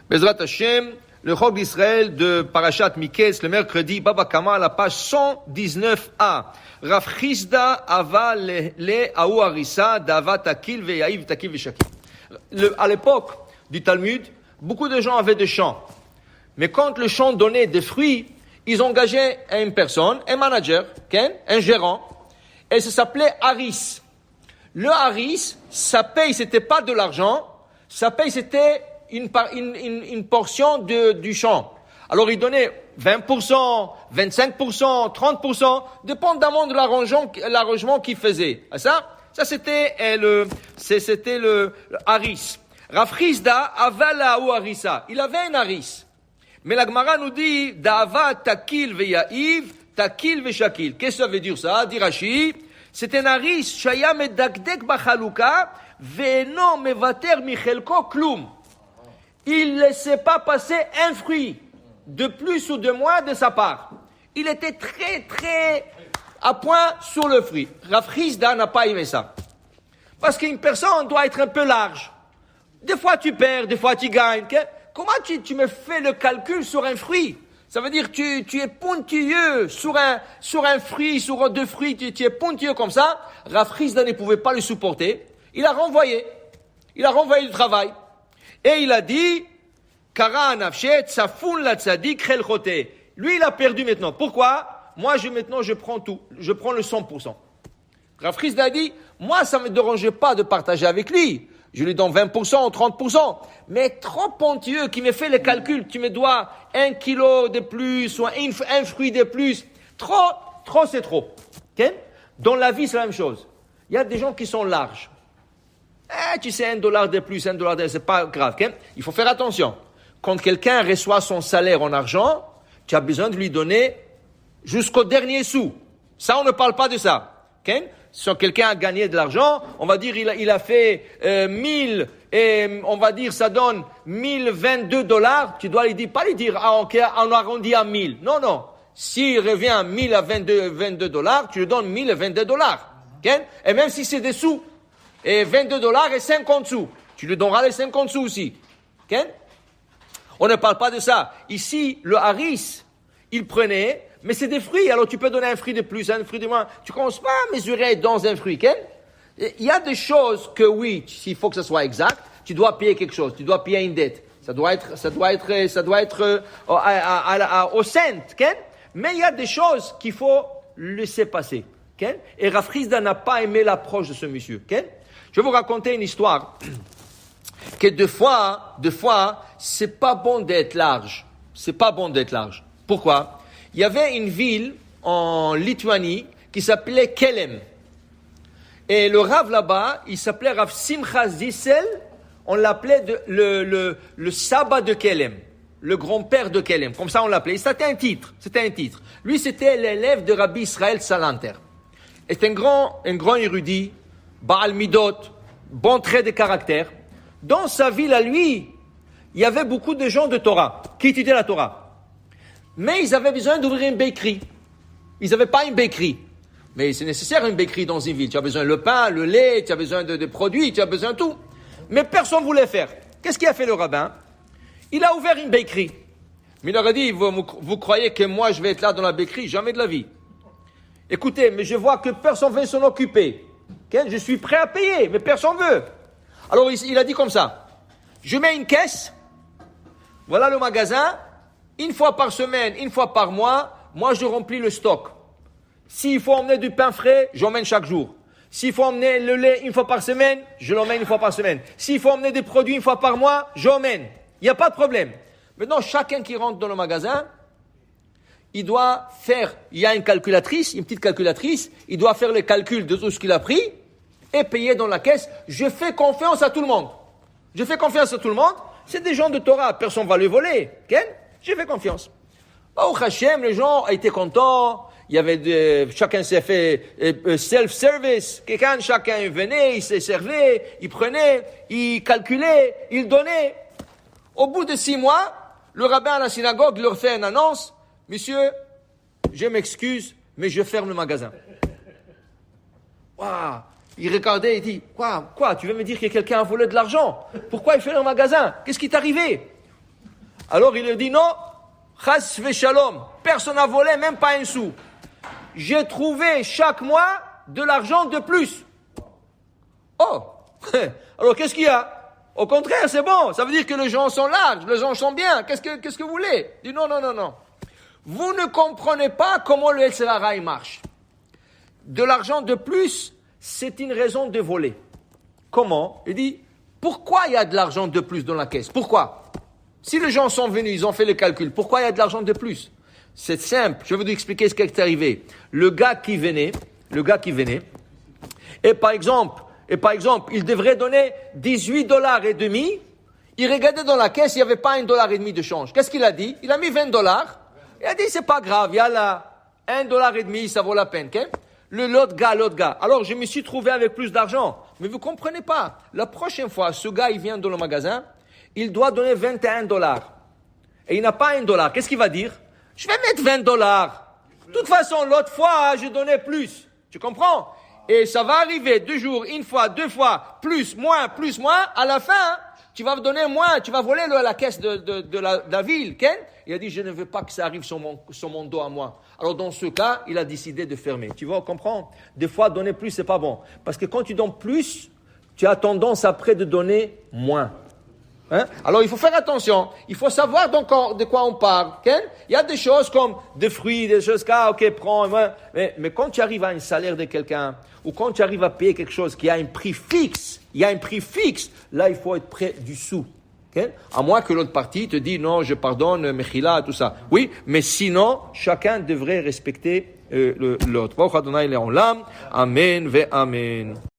Bezrat Hashem, le Chok d'Israël de Parashat Miketz, le mercredi, Baba Kama, à la page 119a. Rav Chisda ava le aou harissa d'ava takil ve'yaïv takil ve'shakil. À l'époque du Talmud, beaucoup de gens avaient des champs. Mais quand le champ donnait des fruits, ils engageaient une personne, un manager, un gérant, et ça s'appelait haris. Le haris, sa paye, c'était pas de l'argent, sa paye, c'était une portion du champ. Alors, il donnait 20%, 25%, 30%, dépendamment de l'arrangement qu'il faisait. Ça c'était le haris. Rav Chisda avala ou harissa. Il avait un haris. Mais la Gemara nous dit, da'ava takil ve'ya'iv, takil ve'shakil. Qu'est-ce que ça veut dire ça? Dit Rashi, c'est un haris, shaya medakdek b'chaluka, ve'eno mevater michelko klum. Il ne laissait pas passer un fruit de plus ou de moins de sa part. Il était très, très à point sur le fruit. Rav Chisda n'a pas aimé ça. Parce qu'une personne doit être un peu large. Des fois tu perds, des fois tu gagnes. Comment tu me fais le calcul sur un fruit? Ça veut dire que tu es pointilleux sur un fruit, sur deux fruits, tu es pointilleux comme ça. Rav Chisda ne pouvait pas le supporter. Il a renvoyé du travail. Et il a dit, Kara nafshet, safun la tzadik chel chote. Lui, il a perdu maintenant. Pourquoi? Moi, maintenant, je prends tout. Je prends le 100%. Rav Chisda a dit, moi, ça me dérangeait pas de partager avec lui. Je lui donne 20%, 30%. Mais trop pontilleux qui me fait les calculs. Tu me dois 1 kilo de plus, ou un fruit de plus. Trop, c'est trop. Okay? Dans la vie, c'est la même chose. Il y a des gens qui sont larges. Tu sais, $1 de plus, $1 de, c'est pas grave. Okay? Il faut faire attention. Quand quelqu'un reçoit son salaire en argent, tu as besoin de lui donner jusqu'au dernier sou. Ça, on ne parle pas de ça. Okay? Si quelqu'un a gagné de l'argent, on va dire il a fait 1000 et on va dire ça donne $1022. Tu dois pas lui dire ok, on arrondit à 1000. Non. S'il revient à 1000 à $22, tu lui donnes $1022. Okay? Et même si c'est des sous, et $22 et 50 sous, tu lui donneras les 50 sous aussi. Okay? On ne parle pas de ça. Ici, le haris, il prenait, mais c'est des fruits. Alors tu peux donner un fruit de plus, un fruit de moins. Tu ne commences pas à mesurer dans un fruit. Okay? Il y a des choses que oui, s'il faut que ça soit exact, tu dois payer quelque chose. Tu dois payer une dette. Ça doit être au cent. Okay? Mais il y a des choses qu'il faut laisser passer. Okay? Et Rav Chisda n'a pas aimé l'approche de ce monsieur. Okay? Je vais vous raconter une histoire que deux fois, c'est pas bon d'être large. C'est pas bon d'être large. Pourquoi? Il y avait une ville en Lituanie qui s'appelait Kelem. Et le Rav là-bas, il s'appelait Rav Simcha Zissel. On l'appelait le sabbat de Kelem. Le grand-père de Kelem. Comme ça, on l'appelait. C'était un titre. Lui, c'était l'élève de Rabbi Israël Salanter. Et c'est un grand érudit. Baal Midot, bon trait de caractère. Dans sa ville à lui, il y avait beaucoup de gens de Torah, qui étudiaient la Torah. Mais ils avaient besoin d'ouvrir une bakery. Ils n'avaient pas une bakery. Mais c'est nécessaire une bakery dans une ville. Tu as besoin de pain, le lait, tu as besoin de produits, tu as besoin de tout. Mais personne ne voulait faire. Qu'est-ce qu'il a fait le rabbin? Il a ouvert une bakery. Mais il leur a dit, vous croyez que moi je vais être là dans la bakery? Jamais de la vie. Écoutez, mais je vois que personne ne veut s'en occuper. Okay? Je suis prêt à payer, mais personne ne veut. Alors il a dit comme ça, je mets une caisse, voilà le magasin, une fois par semaine, une fois par mois, moi je remplis le stock. S'il faut emmener du pain frais, j'emmène chaque jour. S'il faut emmener le lait une fois par semaine, je l'emmène une fois par semaine. S'il faut emmener des produits une fois par mois, j'emmène. Il n'y a pas de problème. Maintenant, chacun qui rentre dans le magasin, il doit faire, il y a une petite calculatrice, il doit faire le calcul de tout ce qu'il a pris et payer dans la caisse. Je fais confiance à tout le monde. C'est des gens de Torah, personne ne va les voler. Okay? Je fais confiance. Au Hachem, les gens étaient contents. Il y avait chacun s'est fait self-service. Chacun venait, il se servait, il prenait, il calculait, il donnait. Au bout de 6 mois, le rabbin à la synagogue leur fait une annonce. Monsieur, je m'excuse, mais je ferme le magasin. Waouh! Il regardait et dit, quoi? Tu veux me dire que quelqu'un a volé de l'argent? Pourquoi il fait le magasin? Qu'est-ce qui t'est arrivé? Alors il leur dit non, chas v'shalom, personne n'a volé, même pas un sou. J'ai trouvé chaque mois de l'argent de plus. Oh, alors qu'est-ce qu'il y a? Au contraire, c'est bon, ça veut dire que les gens sont larges, les gens sont bien, qu'est-ce que vous voulez? Il dit non. Vous ne comprenez pas comment le Yetzer Hara marche. De l'argent de plus, c'est une raison de voler. Comment? Il dit, pourquoi il y a de l'argent de plus dans la caisse? Pourquoi? Si les gens sont venus, ils ont fait le calcul, pourquoi il y a de l'argent de plus? C'est simple, je vais vous expliquer ce qui est arrivé. Le gars qui venait, et par exemple, il devrait donner $18,50. Il regardait dans la caisse, il n'y avait pas $1,50 de change. Qu'est-ce qu'il a dit? Il a mis $20. Il a dit, c'est pas grave, il y a là $1,50, ça vaut la peine, ok? L'autre gars. Alors, je me suis trouvé avec plus d'argent. Mais vous comprenez pas. La prochaine fois, ce gars, il vient dans le magasin, il doit donner $21. Et il n'a pas $1. Qu'est-ce qu'il va dire? Je vais mettre $20. De toute façon, l'autre fois, je donnais plus. Tu comprends? Et ça va arriver 2 jours, une fois, 2 fois, plus, moins. À la fin, tu vas donner moins, tu vas voler la caisse de la ville. Ken? Il a dit, je ne veux pas que ça arrive sur mon dos à moi. Alors dans ce cas, il a décidé de fermer. Tu vois, comprends? Des fois, donner plus, c'est pas bon. Parce que quand tu donnes plus, tu as tendance après de donner moins. Hein? Alors il faut faire attention. Il faut savoir de quoi on parle. Ken? Il y a des choses comme des fruits, des choses ok, prends. Mais quand tu arrives à un salaire de quelqu'un, ou quand tu arrives à payer quelque chose qui a un prix fixe, là il faut être près du sou. Okay? À moins que l'autre partie te dise non, je pardonne, mechila, tout ça. Oui, mais sinon, chacun devrait respecter l'autre. Amen ve amen.